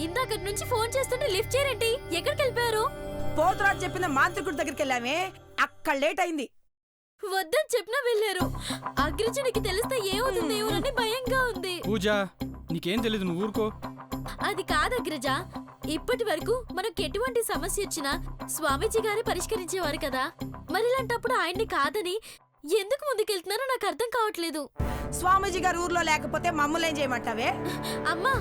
ఇందాక నుంచి ఫోన్ చేస్తుంటే లిఫ్ట్ చేయరేంటి? ఎక్కడికి వెళ్ళిపోయారు? పోతురాజు చెప్పిన మాంత్రికుడి దగ్గరికి వెళ్ళామే, అక్కడ లేట్ అయింది. వద్దని చెప్పినా వెళ్ళారు. అగ్రజుడికి తెలిస్తే ఏమవుతుందేమోనని భయంగా ఉంది. పూజ, నీకేం తెలీదు, నువ్వు ఊరుకో. అది కాదు అగ్రజ, ఇప్పటి వరకు మనకు ఎటువంటి సమస్య వచ్చినా స్వామీజీ గారే పరిష్కరించేవారు కదా. మరి ఇలాంటప్పుడు ఆయన్ని కాదని ఎందుకు ముందుకెళ్తున్నారో నాకు అర్థం కావట్లేదు. స్వామీజీ గారు ఊర్లో లేకపోతే మమ్మల్ని ఏం చేయమంటావే? అమ్మా,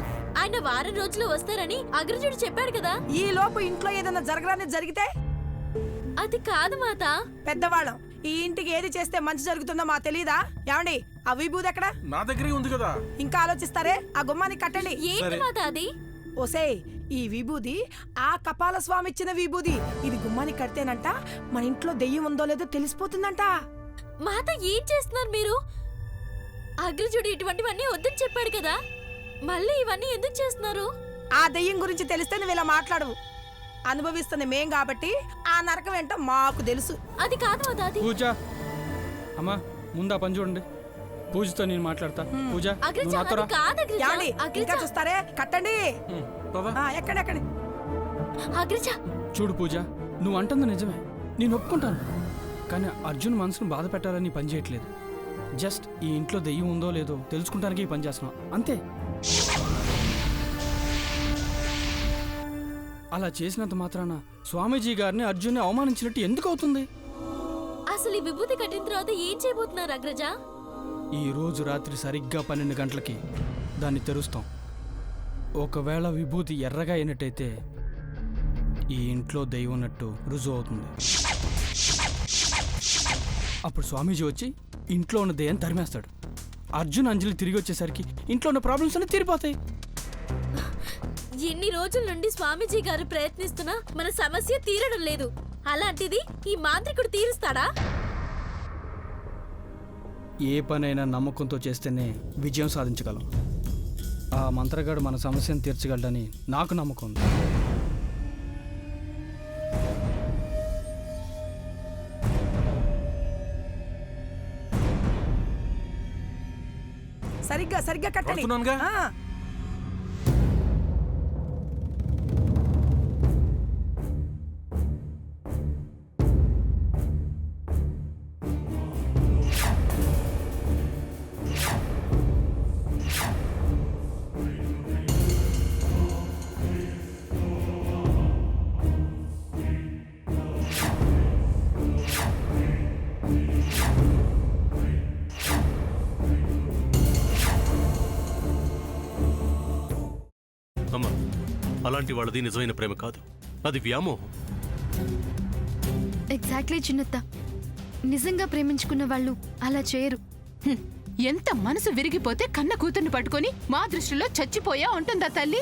ఆయన వారం రోజులు వస్తారని అగ్రజుడు చెప్పాడు కదా. ఈ లోపు ఇంట్లో ఏదైనా జరగడానికి జరిగితే? అది కాదు మాత. పెద్దవాళ్ళం, ఈ ఇంటికి ఏది చేస్తే మంచి జరుగుతుందో మా తెలీదా? ఏమండి, ఆ విభూది ఎక్కడ? నా దగ్గరే ఉంది కదా. ఇంకా ఆలోచిస్తారే? ఆ గుమ్మానికి కట్టండి. ఏంటి మాత అది? ఓసే, ఈ విభూది ఆ కపాల స్వామి ఇచ్చిన విభూది. ఇది గుమ్మానికి కడితేనంట మన ఇంట్లో దెయ్యం ఉందో లేదో తెలిసిపోతుందంట. మాత, ఏం చేస్తున్నారు మీరు? అగ్రజుడు ఇటువంటివన్నీ వద్దని చెప్పాడు కదా, మళ్ళీ ఇవన్నీ ఎందుకు చేస్తున్నారు? ఆ దెయ్యం గురించి తెలిస్తే నువ్వు ఇలా మాట్లాడవు. అనుభవిస్తుంది మేం కాబట్టి ఆ నరకం ఏంటో మాకు తెలుసు. అది కాదు మాత, అది. పూజ, అమ్మా ముందు ఆ పని చూడండి. పూజతో నేను మాట్లాడతా. పూజ, అగ్రజ, నువ్వు నాతో రా. అది కాదు అగ్రజ. ఏమండి, ఇంకా చూస్తారే? కట్టండి. ఎక్కడెక్కడ? అగ్రజ, చూడు పూజ, నువ్వు అంటుంది నిజమే, నేను ఒప్పుకుంటాను. కానీ అర్జున్ మనసును బాధ పెట్టాలని పని చేయట్లేదు. జస్ట్ ఈ ఇంట్లో దెయ్యం ఉందో లేదో తెలుసుకుంటానికి ఈ పని చేస్తున్నాం, అంతే. అలా చేసినంత మాత్రాన స్వామీజీ గారిని అర్జున్ని అవమానించినట్టు ఎందుకు అవుతుంది? అసలు ఈ విభూతి కట్టిన తర్వాత ఏం చేయబోతున్నారు అగ్రజ? ఈ రోజు రాత్రి సరిగ్గా 12 గంటలకి దాన్ని తెరుస్తాం. ఒకవేళ విభూతి ఎర్రగా అయినట్టయితే ఈ ఇంట్లో దెయ్యం ఉన్నట్టు రుజువు అవుతుంది. అప్పుడు స్వామీజీ వచ్చి ఇంట్లో ఉన్న దెయ్యాన్ని తరిమేస్తాడు. అర్జున్, అంజలి తిరిగి వచ్చేసరికి ఇంట్లో ఉన్న ప్రాబ్లమ్స్ అన్నీ తీరిపోతాయి. ఎన్ని రోజుల నుండి స్వామీజీ గారు ప్రయత్నిస్తున్నా మన సమస్య తీరడం లేదు. అలాంటిది ఈ మాంత్రికుడు తీరుస్తాడా? ఏ పనైనా నమ్మకంతో చేస్తేనే విజయం సాధించగలం. ఆ మంత్రగాడు మన సమస్యను తీర్చగలడని నాకు నమ్మకం ఉంది. సరిగ్గా కట్టండి. అమ్మా, అలాంటి వాళ్ళది నిజమైన ప్రేమ కాదు, అది వ్యామోహం. ఎగ్జాక్ట్లీ చిన్నత్త, నిజంగా ప్రేమించుకున్న వాళ్ళు అలా చేయరు. ఎంత మనసు విరిగిపోతే కన్న కూతుర్ని పట్టుకొని మా దృష్టిలో చచ్చిపోయా ఉంటుందా తల్లి?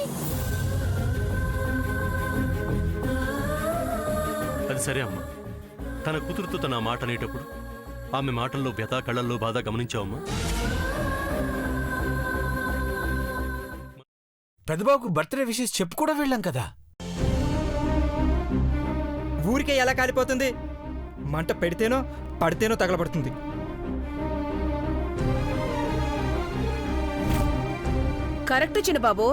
అది సరే అమ్మా, తన కూతురుతో తన మాట అనేటప్పుడు ఆమె మాటల్లో వ్యథ, కళ్ళల్లో బాధ గమనించావమ్మా? పెద్దబాబుకు బర్త్డే విషెస్ చెప్పు కూడా వెళ్ళాం కదా. ఊరికే ఎలా కాలిపోతుంది? మంట పెడితేనో పడితేనో తగలబడుతుంది. కరెక్ట్ చిన్నబాబు,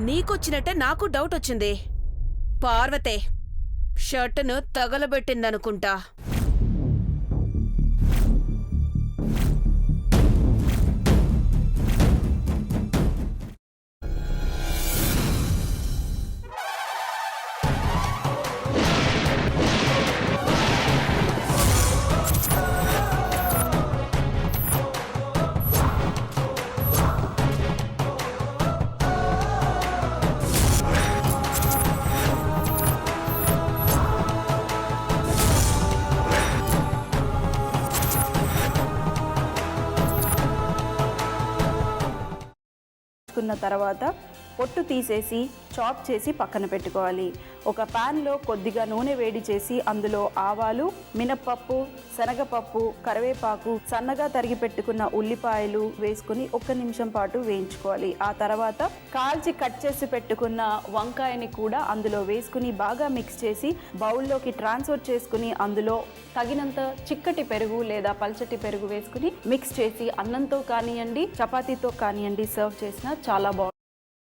నీకొచ్చినట్టే నాకు డౌట్ వచ్చింది. పార్వతే షర్టును తగలబెట్టిందనుకుంటా. తర్వాత పొట్టు తీసేసి చాప్ చేసి పక్కన పెట్టుకోవాలి. ఒక ప్యాన్లో కొద్దిగా నూనె వేడి చేసి అందులో ఆవాలు, మినప్పప్పు, శనగపప్పు, కరివేపాకు, సన్నగా తరిగి పెట్టుకున్న ఉల్లిపాయలు వేసుకుని 1 నిమిషం పాటు వేయించుకోవాలి. ఆ తర్వాత కాల్చి కట్ చేసి పెట్టుకున్న వంకాయని కూడా అందులో వేసుకుని బాగా మిక్స్ చేసి బౌల్లోకి ట్రాన్స్ఫర్ చేసుకుని అందులో తగినంత చిక్కటి పెరుగు లేదా పల్చటి పెరుగు వేసుకుని మిక్స్ చేసి అన్నంతో కానివ్వండి, చపాతీతో కానివ్వండి సర్వ్ చేసినా చాలా బాగుంటుంది.